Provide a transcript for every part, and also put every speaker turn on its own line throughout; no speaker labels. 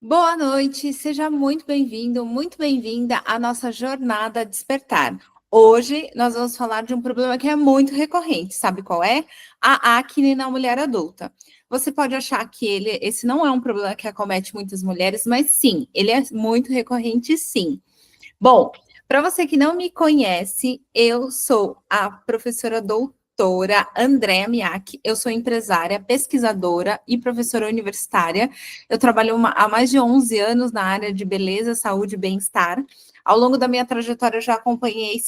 Boa noite, seja muito bem-vindo, muito bem-vinda à nossa jornada Despertar. Hoje nós vamos falar de um problema que é muito recorrente, sabe qual é? A acne na mulher adulta. Você pode achar que esse não é um problema que acomete muitas mulheres, mas sim, ele é muito recorrente, sim. Bom, para você que não me conhece, eu sou a professora doutora Andréa Miak, eu sou empresária, pesquisadora e professora universitária. Eu trabalho há mais de 11 anos na área de beleza, saúde e bem-estar. Ao longo da minha trajetória, eu já acompanhei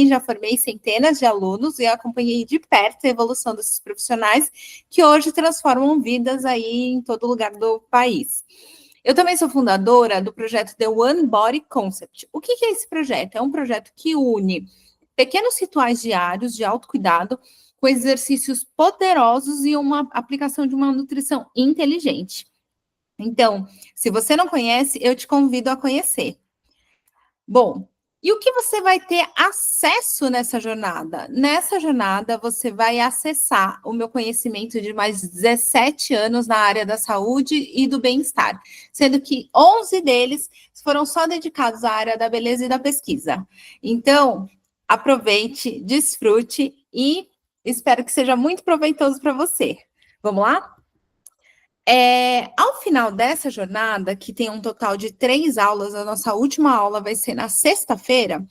já formei centenas de alunos e acompanhei de perto a evolução desses profissionais que hoje transformam vidas aí em todo lugar do país. Eu também sou fundadora do projeto The One Body Concept. O que é esse projeto? É um projeto que une pequenos rituais diários de autocuidado com exercícios poderosos e uma aplicação de uma nutrição inteligente. Então, se você não conhece, eu te convido a conhecer. Bom, e o que você vai ter acesso nessa jornada? Nessa jornada, você vai acessar o meu conhecimento de mais 17 anos na área da saúde e do bem-estar, sendo que 11 deles foram só dedicados à área da beleza e da pesquisa. Então, aproveite, desfrute e espero que seja muito proveitoso para você. Vamos lá? Ao final dessa jornada, que tem um total de 3 aulas, a nossa última aula vai ser na sexta-feira,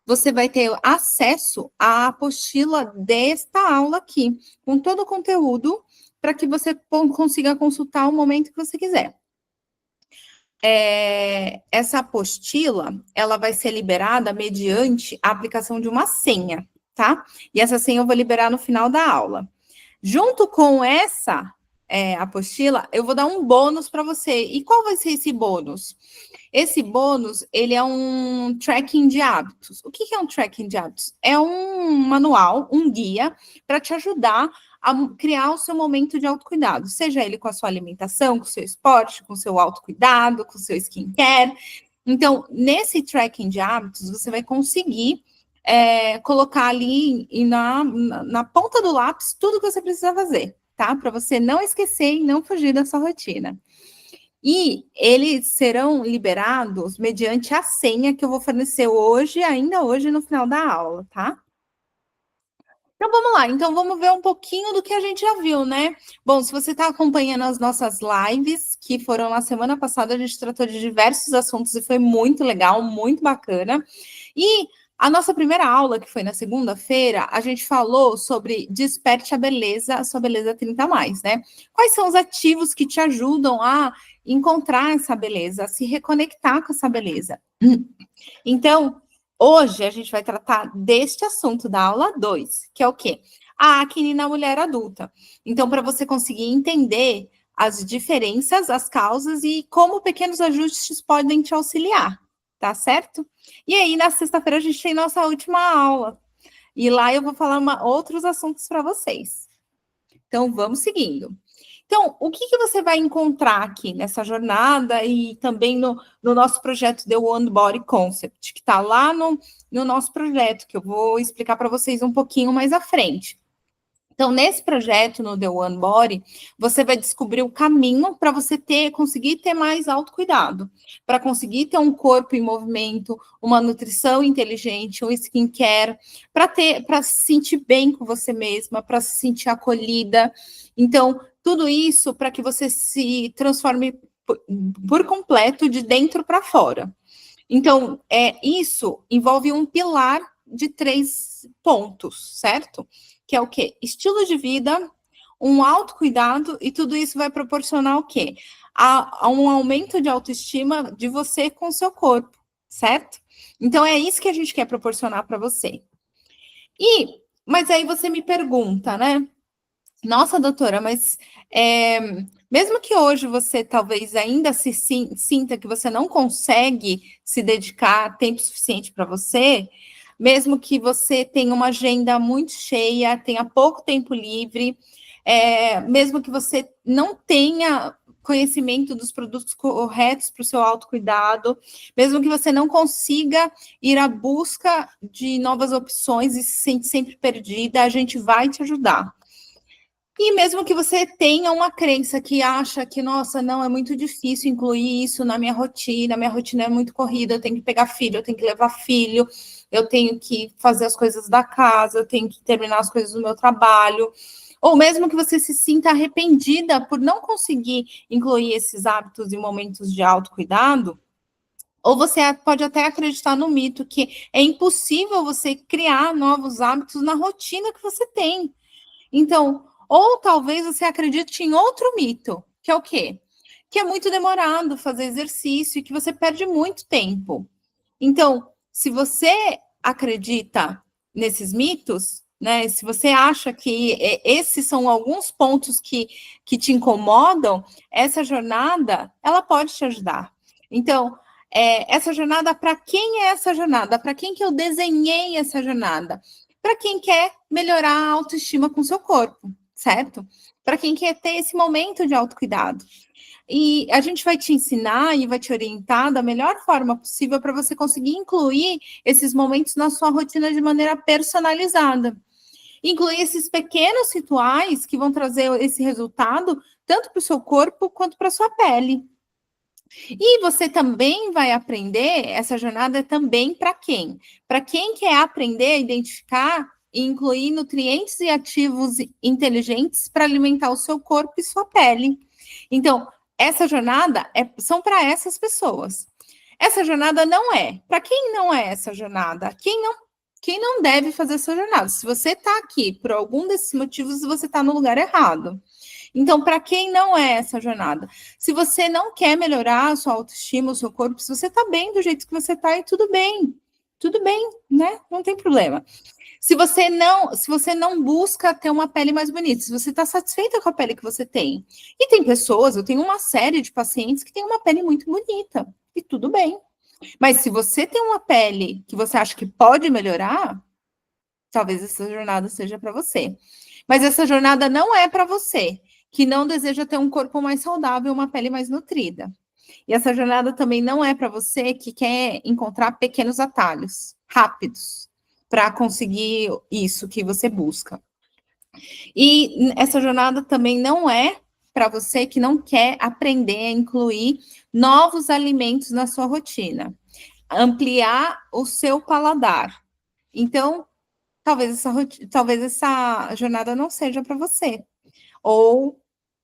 você vai ter acesso à apostila desta aula aqui, com todo o conteúdo, para que você consiga consultar o momento que você quiser. Essa apostila, ela vai ser liberada mediante a aplicação de uma senha, tá? E essa senha eu vou liberar no final da aula. Junto com essa apostila, eu vou dar um bônus para você. E qual vai ser esse bônus? Esse bônus, ele é um tracking de hábitos. O que é um tracking de hábitos? É um manual, um guia, para te ajudar a criar o seu momento de autocuidado, seja ele com a sua alimentação, com o seu esporte, com o seu autocuidado, com o seu skincare. Então, nesse tracking de hábitos, você vai conseguir colocar ali na ponta do lápis tudo que você precisa fazer, tá? Para você não esquecer e não fugir da sua rotina. E eles serão liberados mediante a senha que eu vou fornecer hoje, ainda hoje, no final da aula, tá? Então vamos lá, então vamos ver um pouquinho do que a gente já viu, né? Bom, se você está acompanhando as nossas lives, que foram na semana passada, a gente tratou de diversos assuntos e foi muito legal, muito bacana. E a nossa primeira aula, que foi na segunda-feira, a gente falou sobre desperte a sua beleza 30 mais, né? Quais são os ativos que te ajudam a encontrar essa beleza, a se reconectar com essa beleza? Então, hoje a gente vai tratar deste assunto da aula 2, que é o quê? A acne na mulher adulta. Então, para você conseguir entender as diferenças, as causas e como pequenos ajustes podem te auxiliar, tá certo? E aí, na sexta-feira, a gente tem nossa última aula. E lá eu vou falar outros assuntos para vocês. Então, vamos seguindo. Então, o que você vai encontrar aqui nessa jornada e também no nosso projeto The One Body Concept, que está lá no nosso projeto, que eu vou explicar para vocês um pouquinho mais à frente. Então, nesse projeto, no The One Body, você vai descobrir o caminho para você conseguir ter mais autocuidado, para conseguir ter um corpo em movimento, uma nutrição inteligente, um skincare, para se sentir bem com você mesma, para se sentir acolhida. Então, tudo isso para que você se transforme por completo de dentro para fora. Então, isso envolve um pilar de 3 pontos, certo? Que é o quê? Estilo de vida, um autocuidado, e tudo isso vai proporcionar o quê? A um aumento de autoestima de você com o seu corpo, certo? Então, é isso que a gente quer proporcionar para você. Mas aí você me pergunta, né? Nossa, doutora, mas mesmo que hoje você talvez ainda se sinta que você não consegue se dedicar tempo suficiente para você, mesmo que você tenha uma agenda muito cheia, tenha pouco tempo livre, mesmo que você não tenha conhecimento dos produtos corretos para o seu autocuidado, mesmo que você não consiga ir à busca de novas opções e se sente sempre perdida, a gente vai te ajudar. E mesmo que você tenha uma crença que acha que, nossa, não, é muito difícil incluir isso na minha rotina é muito corrida, eu tenho que pegar filho, eu tenho que levar filho, eu tenho que fazer as coisas da casa, eu tenho que terminar as coisas do meu trabalho, ou mesmo que você se sinta arrependida por não conseguir incluir esses hábitos em momentos de autocuidado, ou você pode até acreditar no mito que é impossível você criar novos hábitos na rotina que você tem. Então, ou talvez você acredite em outro mito, que é o quê? Que é muito demorado fazer exercício e que você perde muito tempo. Então, se você acredita nesses mitos, né? Se você acha que esses são alguns pontos que te incomodam, essa jornada ela pode te ajudar. Então, essa jornada, para quem é essa jornada? Para quem que eu desenhei essa jornada? Para quem quer melhorar a autoestima com o seu corpo, certo? Para quem quer ter esse momento de autocuidado. E a gente vai te ensinar e vai te orientar da melhor forma possível para você conseguir incluir esses momentos na sua rotina de maneira personalizada. Incluir esses pequenos rituais que vão trazer esse resultado tanto para o seu corpo quanto para a sua pele. E você também vai aprender, essa jornada é também para quem? Para quem quer aprender a identificar e incluir nutrientes e ativos inteligentes para alimentar o seu corpo e sua pele. Então, essa jornada são para essas pessoas. Essa jornada não é. Para quem não é essa jornada? Quem não deve fazer essa jornada? Se você está aqui por algum desses motivos, você está no lugar errado. Então, para quem não é essa jornada? Se você não quer melhorar a sua autoestima, o seu corpo, se você está bem do jeito que você está, e tudo bem, né? Não tem problema. Se você não busca ter uma pele mais bonita, se você está satisfeita com a pele que você tem. E tem pessoas, eu tenho uma série de pacientes que têm uma pele muito bonita, e tudo bem. Mas se você tem uma pele que você acha que pode melhorar, talvez essa jornada seja para você. Mas essa jornada não é para você que não deseja ter um corpo mais saudável, uma pele mais nutrida. E essa jornada também não é para você que quer encontrar pequenos atalhos rápidos para conseguir isso que você busca. E essa jornada também não é para você que não quer aprender a incluir novos alimentos na sua rotina, ampliar o seu paladar. Então, talvez essa jornada não seja para você.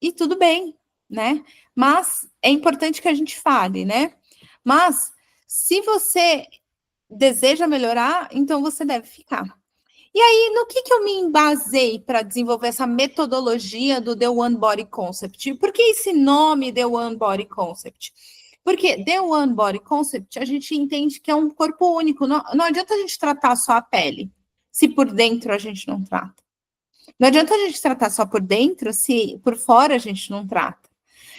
E tudo bem, né? Mas é importante que a gente fale, né? Mas se você deseja melhorar, então você deve ficar. E aí, no que eu me embasei para desenvolver essa metodologia do The One Body Concept? Por que esse nome The One Body Concept? Porque The One Body Concept, a gente entende que é um corpo único. Não adianta a gente tratar só a pele, se por dentro a gente não trata. Não adianta a gente tratar só por dentro, se por fora a gente não trata.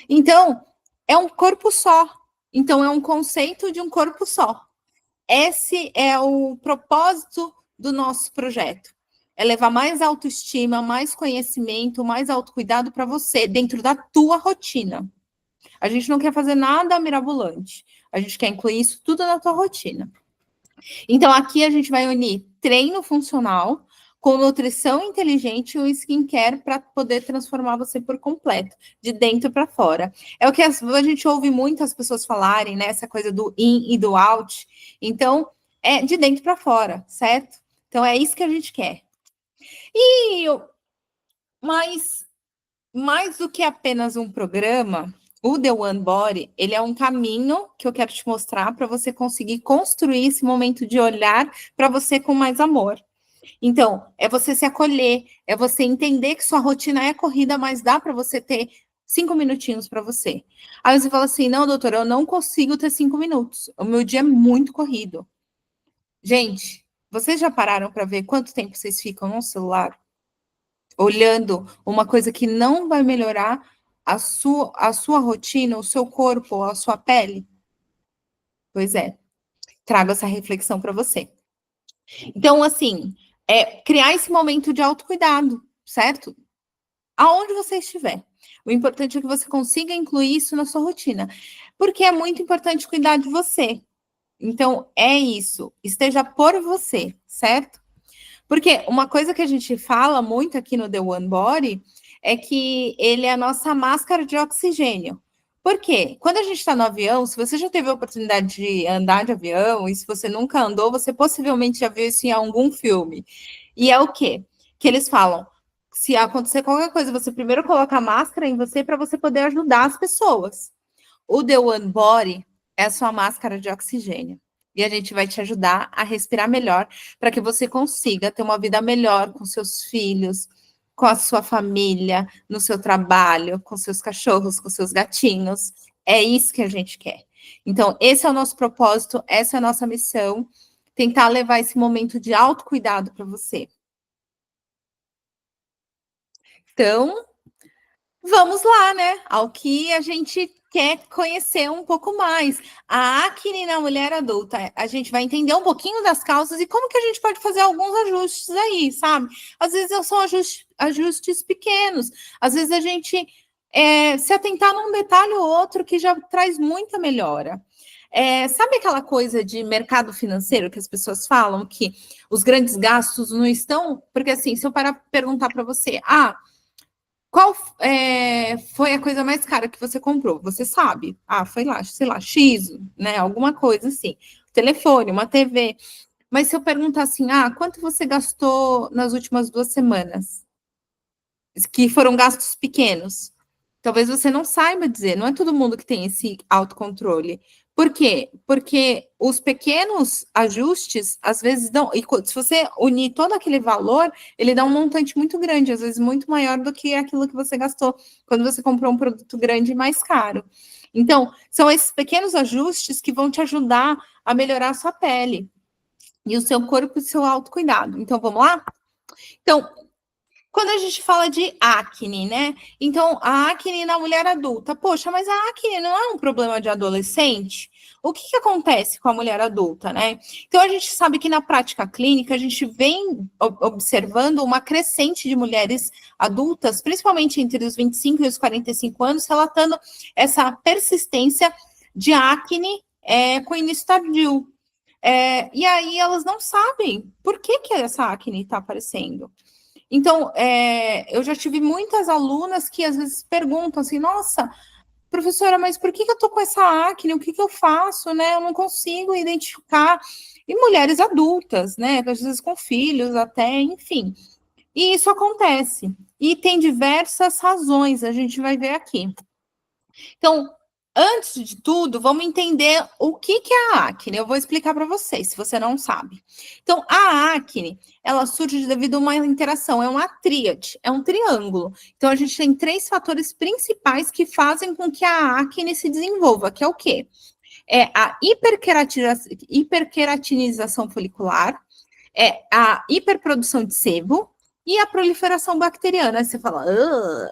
Então, é um corpo só. Então, é um conceito de um corpo só. Esse é o propósito do nosso projeto. É levar mais autoestima, mais conhecimento, mais autocuidado para você, dentro da tua rotina. A gente não quer fazer nada mirabolante. A gente quer incluir isso tudo na tua rotina. Então, aqui a gente vai unir treino funcional com nutrição inteligente e um skincare para poder transformar você por completo, de dentro para fora. É o que a gente ouve muitas pessoas falarem, né? Essa coisa do in e do out. Então, é de dentro para fora, certo? Então, é isso que a gente quer. Mas, mais do que apenas um programa, o The One Body, ele é um caminho que eu quero te mostrar para você conseguir construir esse momento de olhar para você com mais amor. Então, é você se acolher, é você entender que sua rotina é corrida, mas dá para você ter 5 minutinhos para você. Aí você fala assim, não, doutora, eu não consigo ter 5 minutos. O meu dia é muito corrido. Gente, vocês já pararam para ver quanto tempo vocês ficam no celular? Olhando uma coisa que não vai melhorar a sua rotina, o seu corpo, a sua pele? Pois é, trago essa reflexão para você. Então, assim, criar esse momento de autocuidado, certo? Aonde você estiver. O importante é que você consiga incluir isso na sua rotina, porque é muito importante cuidar de você. Então, é isso. Esteja por você, certo? Porque uma coisa que a gente fala muito aqui no The One Body é que ele é a nossa máscara de oxigênio. Por quê? Quando a gente está no avião, se você já teve a oportunidade de andar de avião, e se você nunca andou, você possivelmente já viu isso em algum filme. E é o quê? Que eles falam, se acontecer qualquer coisa, você primeiro coloca a máscara em você para você poder ajudar as pessoas. O The One Body é a sua máscara de oxigênio. E a gente vai te ajudar a respirar melhor para que você consiga ter uma vida melhor com seus filhos, com a sua família, no seu trabalho, com seus cachorros, com seus gatinhos. É isso que a gente quer. Então, esse é o nosso propósito, essa é a nossa missão, tentar levar esse momento de autocuidado para você. Então, vamos lá, né? Ao que a gente quer conhecer um pouco mais. A acne na mulher adulta. A gente vai entender um pouquinho das causas e como que a gente pode fazer alguns ajustes aí, sabe? Às vezes são ajustes pequenos. Às vezes a gente se atentar num detalhe ou outro que já traz muita melhora. Sabe aquela coisa de mercado financeiro que as pessoas falam que os grandes gastos não estão... Porque assim, se eu parar para perguntar para você, qual foi a coisa mais cara que você comprou? Você sabe? Foi lá, sei lá, X, né? Alguma coisa assim. Telefone, uma TV. Mas se eu perguntar assim, quanto você gastou nas últimas 2 semanas? Que foram gastos pequenos. Talvez você não saiba dizer, não é todo mundo que tem esse autocontrole. Por quê? Porque os pequenos ajustes, às vezes, dão. E se você unir todo aquele valor, ele dá um montante muito grande, às vezes muito maior do que aquilo que você gastou quando você comprou um produto grande e mais caro. Então, são esses pequenos ajustes que vão te ajudar a melhorar a sua pele e o seu corpo e o seu autocuidado. Então, vamos lá? Então, quando a gente fala de acne, né? Então, a acne na mulher adulta. Poxa, mas a acne não é um problema de adolescente? O que acontece com a mulher adulta, né? Então, a gente sabe que na prática clínica, a gente vem observando uma crescente de mulheres adultas, principalmente entre os 25 e os 45 anos, relatando essa persistência de acne com início tardio. E aí elas não sabem por que essa acne está aparecendo. Então, eu já tive muitas alunas que às vezes perguntam assim, nossa, professora, mas por que eu tô com essa acne? O que eu faço, né? Eu não consigo identificar. E mulheres adultas, né? Às vezes com filhos até, enfim. E isso acontece. E tem diversas razões, a gente vai ver aqui. Então, antes de tudo, vamos entender o que é a acne. Eu vou explicar para vocês, se você não sabe. Então, a acne, ela surge devido a uma interação, é uma tríade, é um triângulo. Então, a gente tem 3 fatores principais que fazem com que a acne se desenvolva, que é o quê? É a hiperqueratinização folicular, é a hiperprodução de sebo e a proliferação bacteriana. Aí você fala,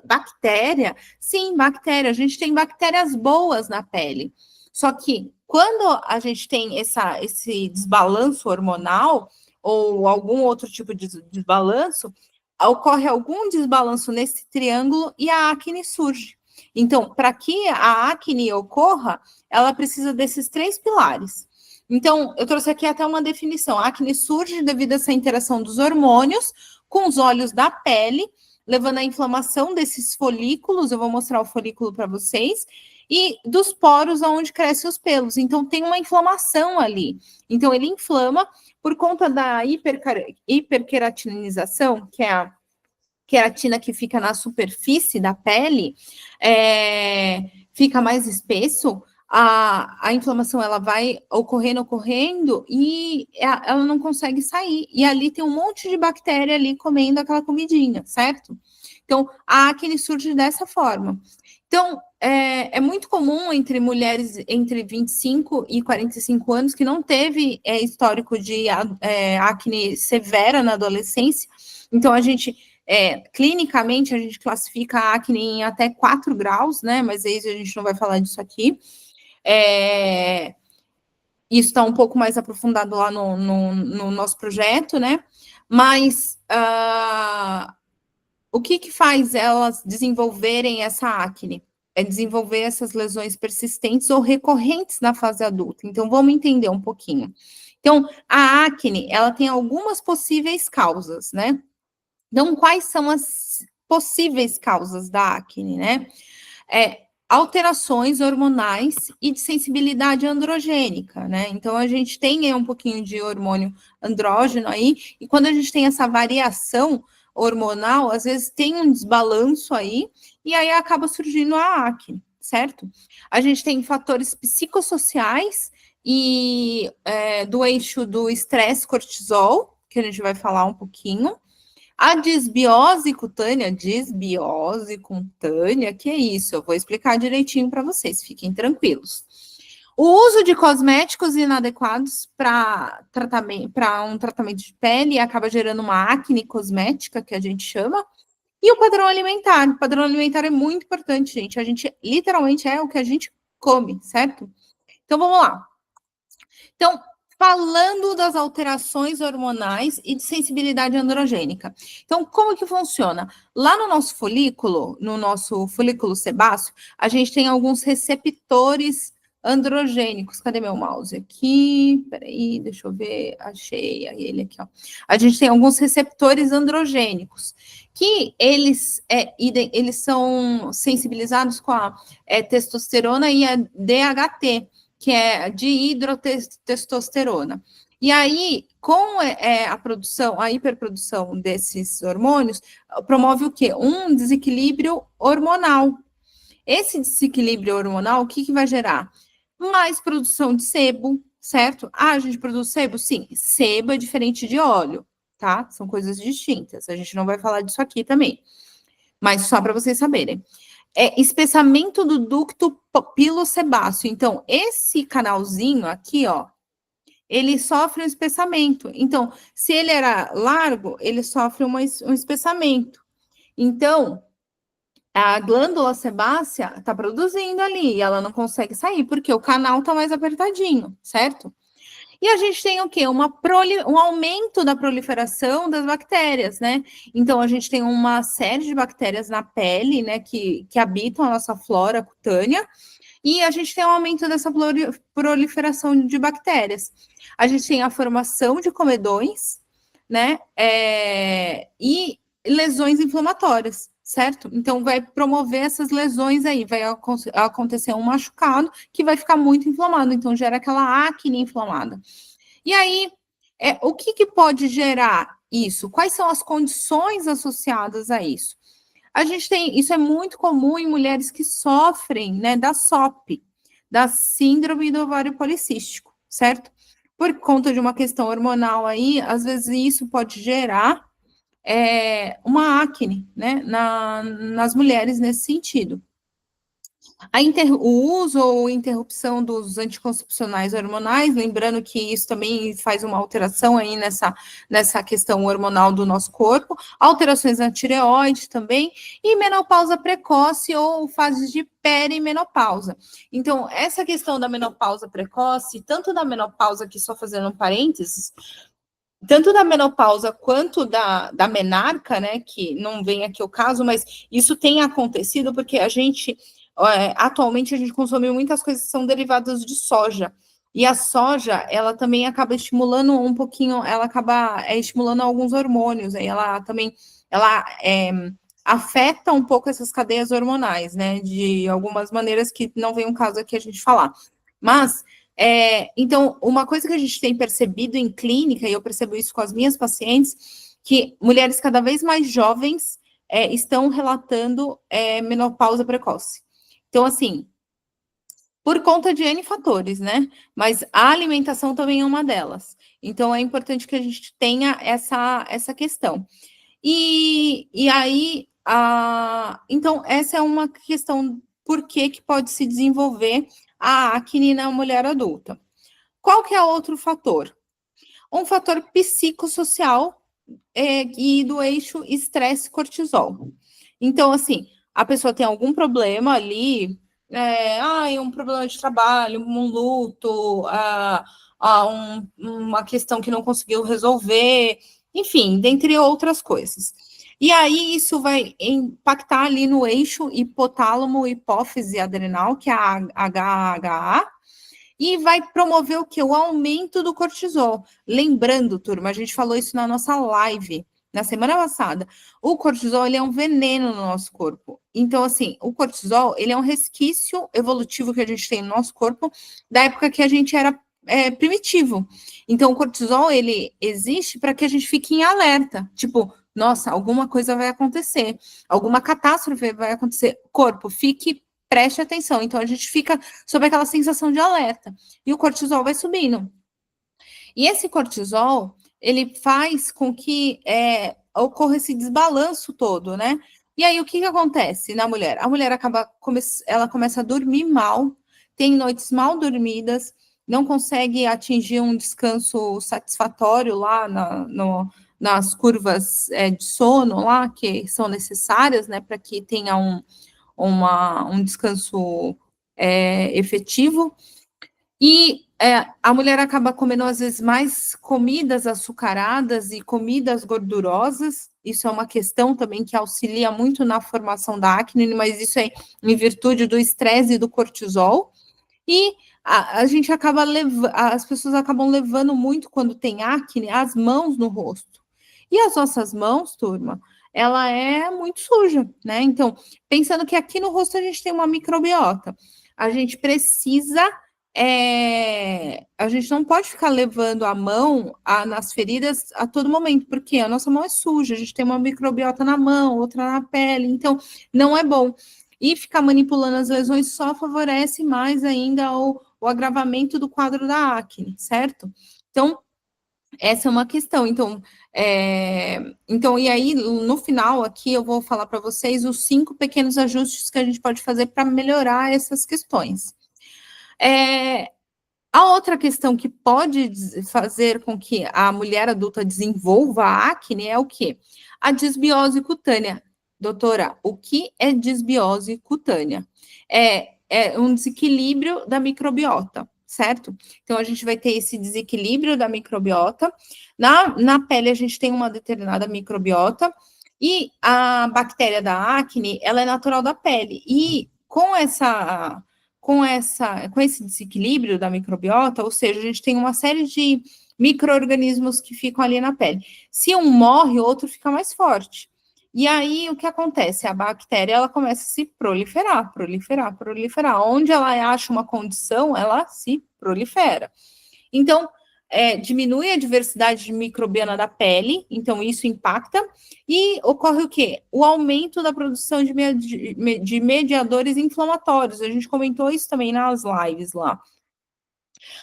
bactéria? Sim, bactéria. A gente tem bactérias boas na pele. Só que quando a gente tem esse desbalanço hormonal ou algum outro tipo de desbalanço, ocorre algum desbalanço nesse triângulo e a acne surge. Então, para que a acne ocorra, ela precisa desses 3 pilares. Então, eu trouxe aqui até uma definição. A acne surge devido a essa interação dos hormônios com os olhos da pele, levando à inflamação desses folículos. Eu vou mostrar o folículo para vocês. E dos poros onde crescem os pelos. Então, tem uma inflamação ali. Então, ele inflama por conta da hiperqueratinização, que é a queratina que fica na superfície da pele, fica mais espesso. A inflamação ela vai ocorrendo e ela não consegue sair. E ali tem um monte de bactéria ali comendo aquela comidinha, certo? Então, a acne surge dessa forma. Então, é muito comum entre mulheres entre 25 e 45 anos que não teve histórico de acne severa na adolescência. Então, clinicamente, a gente classifica a acne em até 4 graus, né? Mas aí a gente não vai falar disso aqui. Isso está um pouco mais aprofundado lá no nosso projeto, né? Mas o que faz elas desenvolverem essa acne? É desenvolver essas lesões persistentes ou recorrentes na fase adulta. Então, vamos entender um pouquinho. Então, a acne, ela tem algumas possíveis causas, né? Então, quais são possíveis causas da acne, né? Alterações hormonais e de sensibilidade androgênica, né? Então, a gente tem um pouquinho de hormônio andrógeno aí, e quando a gente tem essa variação hormonal, às vezes tem um desbalanço aí, e aí acaba surgindo a acne, certo? A gente tem fatores psicossociais e do eixo do estresse cortisol, que a gente vai falar um pouquinho. A disbiose cutânea, que é isso? Eu vou explicar direitinho para vocês, fiquem tranquilos. O uso de cosméticos inadequados para um tratamento de pele acaba gerando uma acne cosmética, que a gente chama. E o padrão alimentar. O padrão alimentar é muito importante, gente. A gente literalmente é o que a gente come, certo? Então vamos lá. Então, falando das alterações hormonais e de sensibilidade androgênica. Então, como que funciona? Lá no nosso folículo sebáceo, a gente tem alguns receptores androgênicos. Cadê meu mouse? Aqui, peraí, deixa eu ver, achei ele aqui, ó. A gente tem alguns receptores androgênicos, que eles são sensibilizados com a testosterona e a DHT, que é dihidrotestosterona. E aí, com a hiperprodução desses hormônios, promove o quê? Um desequilíbrio hormonal. Esse desequilíbrio hormonal, o que vai gerar? Mais produção de sebo, certo? Ah, a gente produz sebo? Sim, sebo é diferente de óleo, tá? São coisas distintas. A gente não vai falar disso aqui também, mas só para vocês saberem. Espessamento do ducto pilosebáceo. Então, esse canalzinho aqui, ó, ele sofre um espessamento. Então, se ele era largo, ele sofre um espessamento. Então, a glândula sebácea está produzindo ali e ela não consegue sair, porque o canal está mais apertadinho, certo? E a gente tem o quê? Um aumento da proliferação das bactérias, né? Então, a gente tem uma série de bactérias na pele, né, que habitam a nossa flora cutânea, e a gente tem um aumento dessa proliferação de bactérias. A gente tem a formação de comedões, né, e lesões inflamatórias, certo? Então, vai promover essas lesões aí, vai acontecer um machucado que vai ficar muito inflamado, então gera aquela acne inflamada. E aí, o que pode gerar isso? Quais são as condições associadas a isso? A gente tem, isso é muito comum em mulheres que sofrem, né, da SOP, da síndrome do ovário policístico, certo? Por conta de uma questão hormonal aí, às vezes isso pode gerar uma acne, né, nas mulheres nesse sentido. O uso ou interrupção dos anticoncepcionais hormonais, lembrando que isso também faz uma alteração aí nessa questão hormonal do nosso corpo, alterações na tireoide também, e menopausa precoce ou fases de perimenopausa. Então, essa questão da menopausa precoce, tanto da menopausa, aqui só fazendo um parênteses, tanto da menopausa quanto da menarca, né, que não vem aqui o caso, mas isso tem acontecido porque atualmente a gente consome muitas coisas que são derivadas de soja, e a soja, ela também acaba estimulando um pouquinho, ela acaba estimulando alguns hormônios, aí ela também, afeta um pouco essas cadeias hormonais, né, de algumas maneiras que não vem um caso aqui a gente falar, mas então, uma coisa que a gente tem percebido em clínica, e eu percebo isso com as minhas pacientes, que mulheres cada vez mais jovens estão relatando menopausa precoce. Então, assim, por conta de N fatores, né? Mas a alimentação também é uma delas. Então, é importante que a gente tenha essa questão. E aí, então, essa é uma questão por que pode se desenvolver a acne na mulher adulta. Qual que é outro fator? Um fator psicossocial e do eixo estresse-cortisol. Então, assim, a pessoa tem algum problema ali, um problema de trabalho, um luto, uma questão que não conseguiu resolver, enfim, dentre outras coisas. E aí isso vai impactar ali no eixo hipotálamo, hipófise adrenal, que é a HHA, e vai promover o quê? O aumento do cortisol. Lembrando, turma, a gente falou isso na nossa live, na semana passada, o cortisol, ele é um veneno no nosso corpo. Então, assim, o cortisol, ele é um resquício evolutivo que a gente tem no nosso corpo da época que a gente era primitivo. Então, o cortisol, ele existe para que a gente fique em alerta. Tipo, nossa, alguma coisa vai acontecer, alguma catástrofe vai acontecer. Corpo, preste atenção. Então, a gente fica sob aquela sensação de alerta. E o cortisol vai subindo. E esse cortisol, ele faz com que ocorra esse desbalanço todo, né? E aí, o que acontece na mulher? A mulher ela começa a dormir mal, tem noites mal dormidas, não consegue atingir um descanso satisfatório lá nas curvas de sono lá, que são necessárias, né, para que tenha um descanso efetivo. E a mulher acaba comendo, às vezes, mais comidas açucaradas e comidas gordurosas. Isso é uma questão também que auxilia muito na formação da acne, mas isso é em virtude do estresse e do cortisol. E a gente acaba as pessoas acabam levando muito, quando tem acne, as mãos no rosto. E as nossas mãos, turma, ela é muito suja, né? Então, pensando que aqui no rosto a gente tem uma microbiota, a gente precisa a gente não pode ficar levando a mão nas feridas a todo momento, porque a nossa mão é suja, a gente tem uma microbiota na mão, outra na pele, então não é bom. E ficar manipulando as lesões só favorece mais ainda o agravamento do quadro da acne, certo? Então, essa é uma questão. Então, e aí, no final aqui, eu vou falar para vocês os 5 pequenos ajustes que a gente pode fazer para melhorar essas questões. A outra questão que pode fazer com que a mulher adulta desenvolva a acne é o quê? A disbiose cutânea. Doutora, o que é disbiose cutânea? É um desequilíbrio da microbiota, certo? Então, a gente vai ter esse desequilíbrio da microbiota. Na pele, a gente tem uma determinada microbiota, e a bactéria da acne, ela é natural da pele. E com esse desequilíbrio da microbiota, ou seja, a gente tem uma série de micro-organismos que ficam ali na pele. Se um morre, o outro fica mais forte. E aí, o que acontece? A bactéria, ela começa a se proliferar. Onde ela acha uma condição, ela se prolifera. Então, diminui a diversidade microbiana da pele, então isso impacta, e ocorre o quê? O aumento da produção de mediadores inflamatórios. A gente comentou isso também nas lives lá.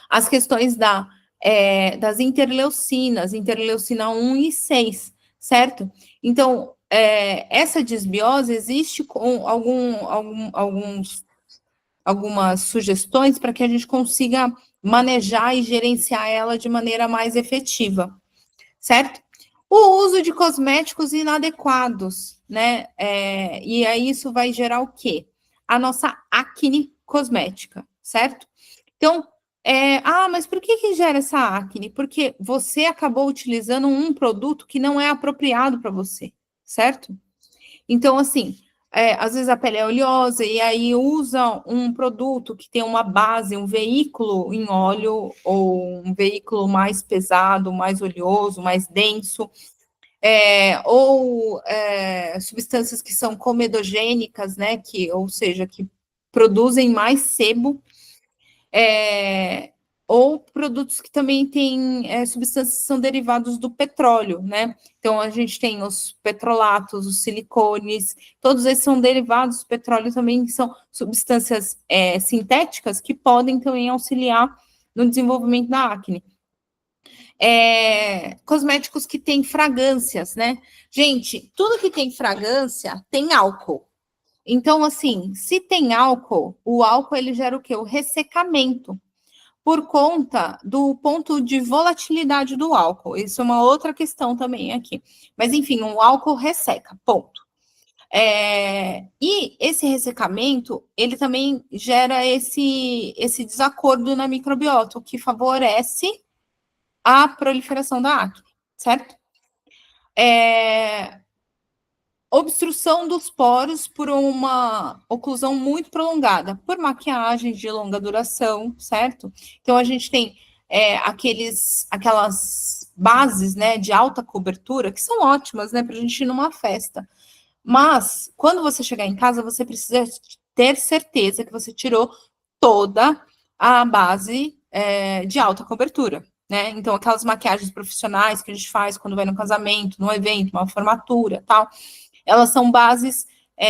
As questões das interleucinas, interleucina 1 e 6, certo? Então, essa disbiose existe com algumas sugestões para que a gente consiga manejar e gerenciar ela de maneira mais efetiva, certo? O uso de cosméticos inadequados, né? E aí isso vai gerar o quê? A nossa acne cosmética, certo? Então, mas por que gera essa acne? Porque você acabou utilizando um produto que não é apropriado para você, certo? Então, assim, às vezes a pele é oleosa e aí usa um produto que tem uma base, um veículo em óleo, ou um veículo mais pesado, mais oleoso, mais denso, ou substâncias que são comedogênicas, né? Ou seja, que produzem mais sebo, ou produtos que também têm substâncias que são derivados do petróleo, né? Então, a gente tem os petrolatos, os silicones, todos esses são derivados do petróleo também, que são substâncias sintéticas que podem também auxiliar no desenvolvimento da acne. Cosméticos que têm fragrâncias, né? Gente, tudo que tem fragrância tem álcool. Então, assim, se tem álcool, o álcool ele gera o quê? O ressecamento, por conta do ponto de volatilidade do álcool. Isso é uma outra questão também aqui. Mas, enfim, o álcool resseca, ponto. E esse ressecamento, ele também gera esse desacordo na microbiota, o que favorece a proliferação da acne, certo? Obstrução dos poros por uma oclusão muito prolongada, por maquiagem de longa duração, certo? Então, a gente tem aquelas bases, né, de alta cobertura, que são ótimas, né, para a gente ir numa festa. Mas, quando você chegar em casa, você precisa ter certeza que você tirou toda a base de alta cobertura, né? Então, aquelas maquiagens profissionais que a gente faz quando vai no casamento, num evento, uma formatura, tal, elas são bases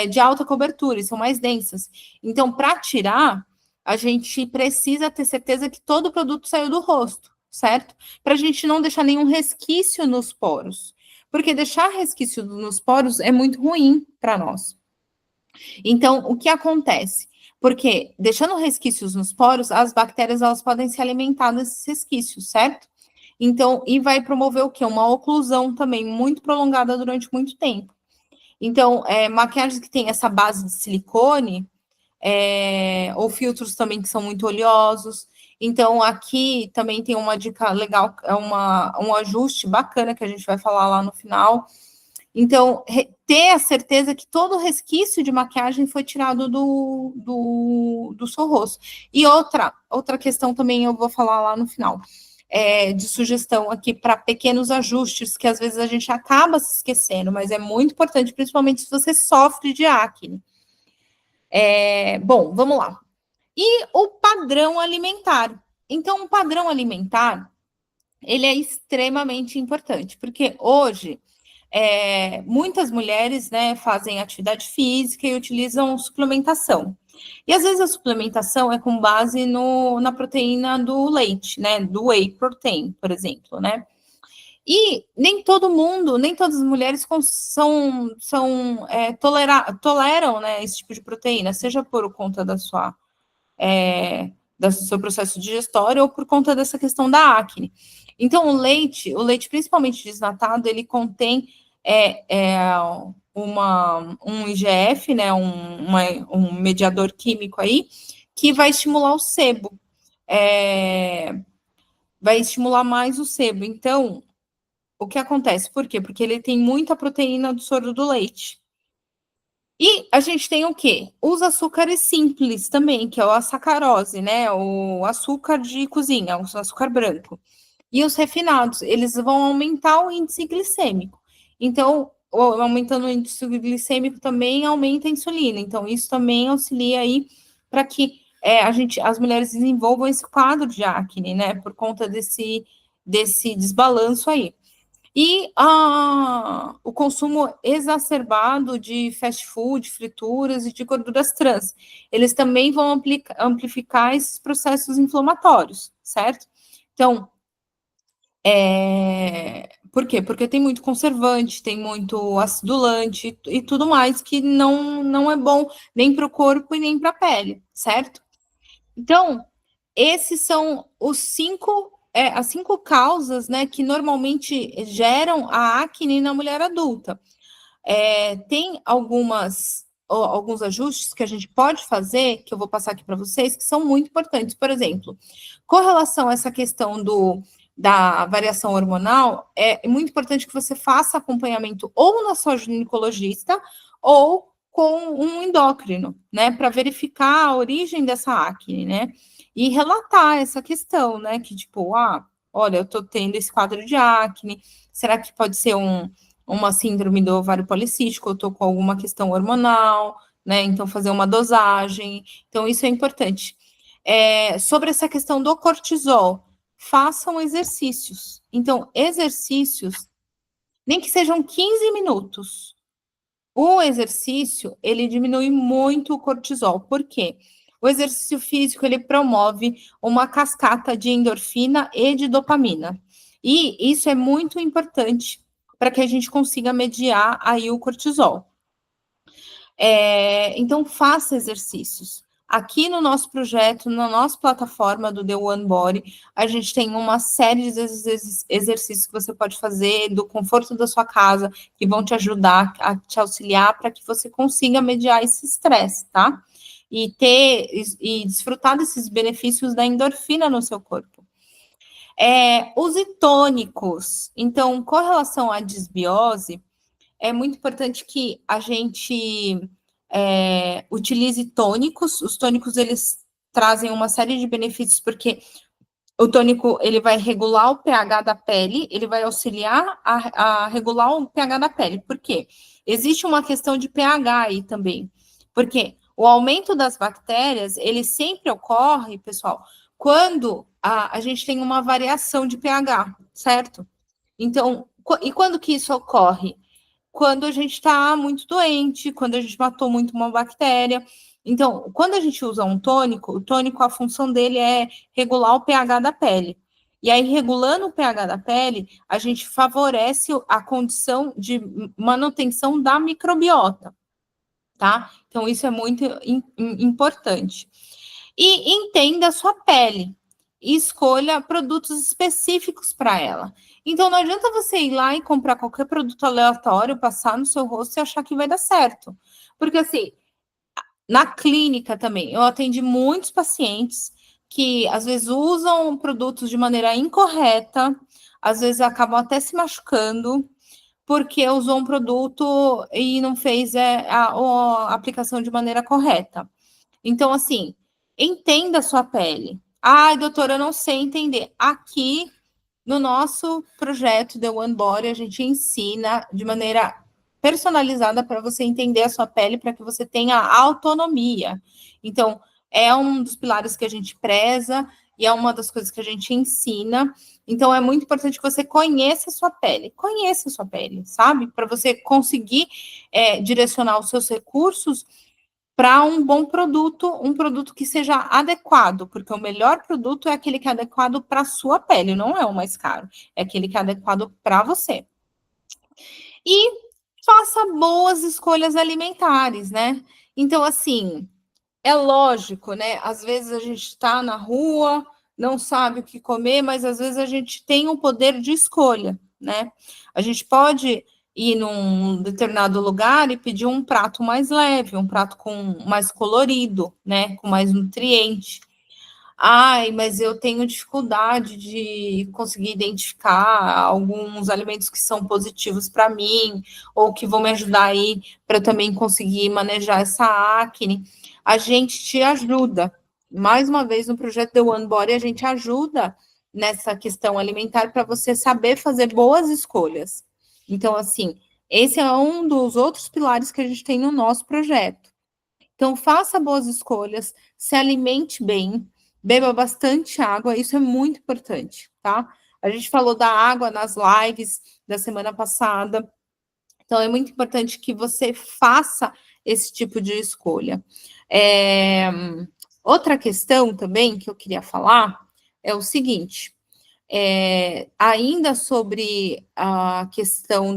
de alta cobertura e são mais densas. Então, para tirar, a gente precisa ter certeza que todo o produto saiu do rosto, certo? Para a gente não deixar nenhum resquício nos poros. Porque deixar resquício nos poros é muito ruim para nós. Então, o que acontece? Porque deixando resquícios nos poros, as bactérias elas podem se alimentar desses resquícios, certo? Então, e vai promover o quê? Uma oclusão também muito prolongada durante muito tempo. Então, maquiagens que tem essa base de silicone, ou filtros também que são muito oleosos. Então, aqui também tem uma dica legal, é um ajuste bacana que a gente vai falar lá no final. Então, ter a certeza que todo o resquício de maquiagem foi tirado do seu rosto. E outra questão também eu vou falar lá no final, de sugestão aqui para pequenos ajustes, que às vezes a gente acaba se esquecendo, mas é muito importante, principalmente se você sofre de acne. Bom, vamos lá. E o padrão alimentar. Então, o padrão alimentar, ele é extremamente importante, porque hoje muitas mulheres, né, fazem atividade física e utilizam suplementação. E às vezes a suplementação é com base na proteína do leite, né, do whey protein, por exemplo, né? E nem todo mundo, nem todas as mulheres toleram, né, esse tipo de proteína, seja por conta do seu processo digestório ou por conta dessa questão da acne. Então, o leite principalmente desnatado, ele contém um IGF, né, um mediador químico aí, que vai estimular o sebo, vai estimular mais o sebo. Então, o que acontece? Por quê? Porque ele tem muita proteína do soro do leite. E a gente tem o quê? Os açúcares simples também, que é a sacarose, né? O açúcar de cozinha, o açúcar branco. E os refinados, eles vão aumentar o índice glicêmico. Então, aumentando o índice glicêmico também aumenta a insulina. Então, isso também auxilia aí para que as mulheres desenvolvam esse quadro de acne, né? Por conta desse desbalanço aí. E o consumo exacerbado de fast food, frituras e de gorduras trans. Eles também vão amplificar esses processos inflamatórios, certo? Então, por quê? Porque tem muito conservante, tem muito acidulante e tudo mais que não é bom nem para o corpo e nem para a pele, certo? Então, esses são as 5 causas, né, que normalmente geram a acne na mulher adulta. Tem alguns ajustes que a gente pode fazer, que eu vou passar aqui para vocês, que são muito importantes. Por exemplo, com relação a essa questão da variação hormonal, é muito importante que você faça acompanhamento ou na sua ginecologista ou com um endócrino, né, para verificar a origem dessa acne, né, e relatar essa questão, né, que tipo, olha, eu tô tendo esse quadro de acne, será que pode ser uma síndrome do ovário policístico, eu tô com alguma questão hormonal, né, então fazer uma dosagem, então isso é importante. Sobre essa questão do cortisol, façam exercícios. Então, exercícios, nem que sejam 15 minutos. O exercício, ele diminui muito o cortisol. Por quê? O exercício físico, ele promove uma cascata de endorfina e de dopamina. E isso é muito importante para que a gente consiga mediar aí o cortisol. Então, faça exercícios. Aqui no nosso projeto, na nossa plataforma do The One Body, a gente tem uma série de exercícios que você pode fazer do conforto da sua casa, que vão te ajudar, a te auxiliar para que você consiga mediar esse estresse, tá? E desfrutar desses benefícios da endorfina no seu corpo. Use tônicos. Então, com relação à disbiose, é muito importante que a gente utilize tônicos. Os tônicos, eles trazem uma série de benefícios, porque O tônico, ele vai regular o pH da pele, ele vai auxiliar a regular o pH da pele. Por quê? Existe uma questão de pH aí também. Porque o aumento das bactérias, ele sempre ocorre, pessoal, quando a gente tem uma variação de pH, certo? Então, e quando que isso ocorre? Quando a gente está muito doente, quando a gente matou muito uma bactéria. Então, quando a gente usa um tônico, o tônico, a função dele é regular o pH da pele. E aí, regulando o pH da pele, a gente favorece a condição de manutenção da microbiota, tá? Então, isso é muito importante. E entenda a sua pele e escolha produtos específicos para ela. Então, não adianta você ir lá e comprar qualquer produto aleatório, passar no seu rosto e achar que vai dar certo. Porque, assim, na clínica também, eu atendi muitos pacientes que, às vezes, usam produtos de maneira incorreta, às vezes acabam até se machucando, porque usou um produto e não fez a aplicação de maneira correta. Então, assim, entenda a sua pele. Ai, doutora, eu não sei entender. Aqui no nosso projeto The One Body, a gente ensina de maneira personalizada para você entender a sua pele, para que você tenha autonomia. Então, é um dos pilares que a gente preza e é uma das coisas que a gente ensina. Então, é muito importante que você conheça a sua pele. Conheça a sua pele, sabe? Para você conseguir direcionar os seus recursos para um bom produto, um produto que seja adequado, porque o melhor produto é aquele que é adequado para a sua pele, não é o mais caro, é aquele que é adequado para você. E faça boas escolhas alimentares, né? Então, assim, é lógico, né? Às vezes a gente está na rua, não sabe o que comer, mas às vezes a gente tem um poder de escolha, né? A gente pode ir num determinado lugar e pedir um prato mais leve, um prato com mais colorido, né? Com mais nutriente. Ai, mas eu tenho dificuldade de conseguir identificar alguns alimentos que são positivos para mim, ou que vão me ajudar aí para eu também conseguir manejar essa acne. A gente te ajuda. Mais uma vez, no projeto The One Body, a gente ajuda nessa questão alimentar para você saber fazer boas escolhas. Então, assim, esse é um dos outros pilares que a gente tem no nosso projeto. Então, faça boas escolhas, se alimente bem, beba bastante água, isso é muito importante, tá? A gente falou da água nas lives da semana passada, então é muito importante que você faça esse tipo de escolha. Outra questão também que eu queria falar é o seguinte: ainda sobre a questão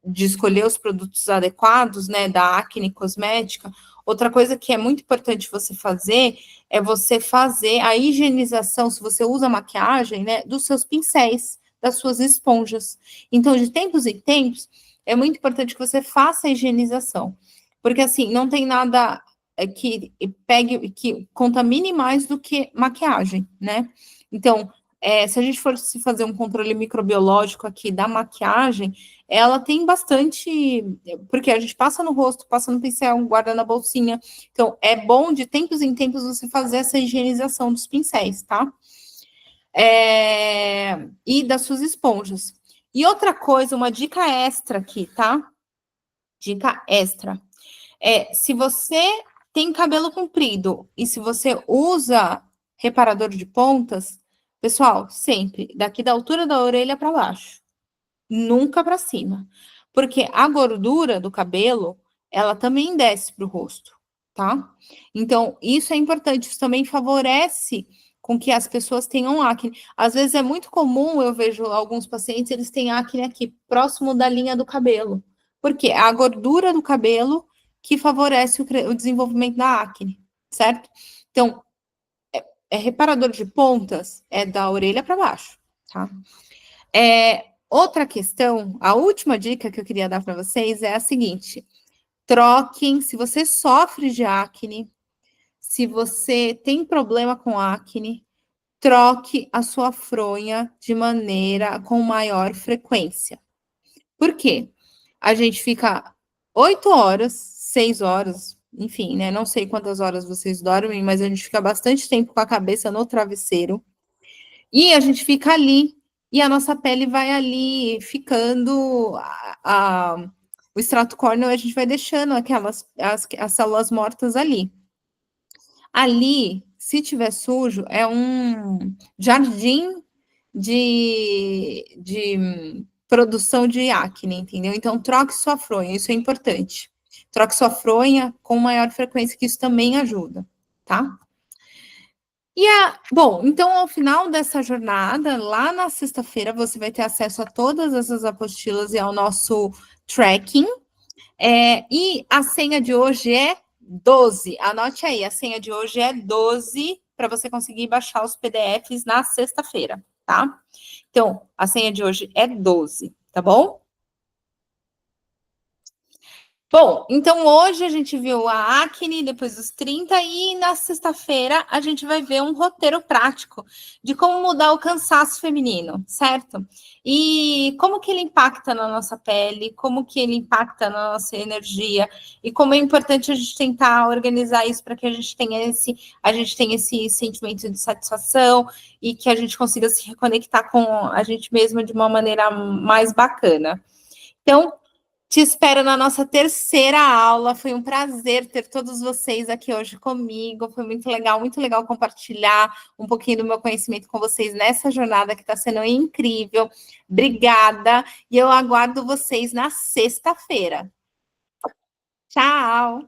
de escolher os produtos adequados, né, da acne cosmética, outra coisa que é muito importante você fazer é você fazer a higienização, se você usa maquiagem, né, dos seus pincéis, das suas esponjas. Então, de tempos em tempos, é muito importante que você faça a higienização, porque assim, não tem nada que pegue, que contamine mais do que maquiagem, né? Então, se a gente for se fazer um controle microbiológico aqui da maquiagem, ela tem bastante, porque a gente passa no rosto, passa no pincel, guarda na bolsinha. Então, é bom de tempos em tempos você fazer essa higienização dos pincéis, tá? E das suas esponjas. E outra coisa, uma dica extra aqui, tá? Dica extra. Se você tem cabelo comprido e se você usa reparador de pontas, pessoal, sempre daqui da altura da orelha para baixo, nunca para cima, porque a gordura do cabelo, ela também desce para o rosto, tá? Então, isso é importante, isso também favorece com que as pessoas tenham acne. Às vezes é muito comum, eu vejo alguns pacientes, eles têm acne aqui, próximo da linha do cabelo. Porque é a gordura do cabelo que favorece o desenvolvimento da acne, certo? Então, reparador de pontas é da orelha para baixo, tá? Outra questão, a última dica que eu queria dar para vocês é a seguinte: troquem, se você sofre de acne, se você tem problema com acne, troque a sua fronha de maneira com maior frequência. Por quê? A gente fica 8 horas, 6 horas, enfim, né? Não sei quantas horas vocês dormem, mas a gente fica bastante tempo com a cabeça no travesseiro. E a gente fica ali, e a nossa pele vai ali ficando, o extrato córneo a gente vai deixando as células mortas ali. Ali, se tiver sujo, é um jardim de produção de acne, entendeu? Então, troque sua fronha, isso é importante. Troque sua fronha com maior frequência, que isso também ajuda, tá? Bom, então ao final dessa jornada, lá na sexta-feira, você vai ter acesso a todas essas apostilas e ao nosso tracking. E a senha de hoje é 12. Anote aí, a senha de hoje é 12 para você conseguir baixar os PDFs na sexta-feira, tá? Então, a senha de hoje é 12, tá bom? Bom, então hoje a gente viu a acne depois dos 30 e na sexta-feira a gente vai ver um roteiro prático de como mudar o cansaço feminino, certo? E como que ele impacta na nossa pele, como que ele impacta na nossa energia e como é importante a gente tentar organizar isso para que a gente tenha esse sentimento de satisfação e que a gente consiga se reconectar com a gente mesma de uma maneira mais bacana. Então, te espero na nossa terceira aula. Foi um prazer ter todos vocês aqui hoje comigo. Foi muito legal compartilhar um pouquinho do meu conhecimento com vocês nessa jornada que está sendo incrível. Obrigada. E eu aguardo vocês na sexta-feira. Tchau!